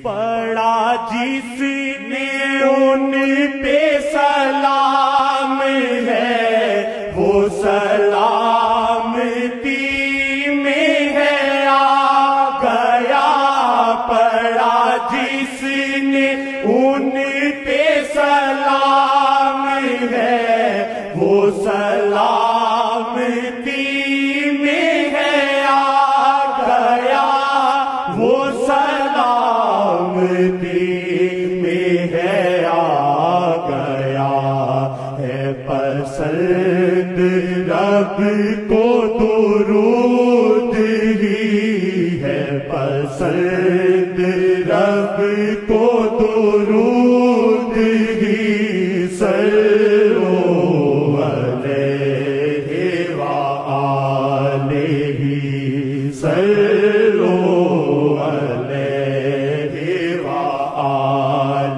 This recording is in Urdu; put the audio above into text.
پڑھا جس نے ان پہ سلام ہے وہ سلامتی میں ہے آ گیا پڑھا جس نے ان پہ سلام ہے وہ سلامتی میں ہے آ گیا وہ سلامتی میں ہے آ گیا ہے پسند رب کو درود ہی ہے پسند رب کو درود ہی صلو علیہ وآلہ صلو علیہ وآلہ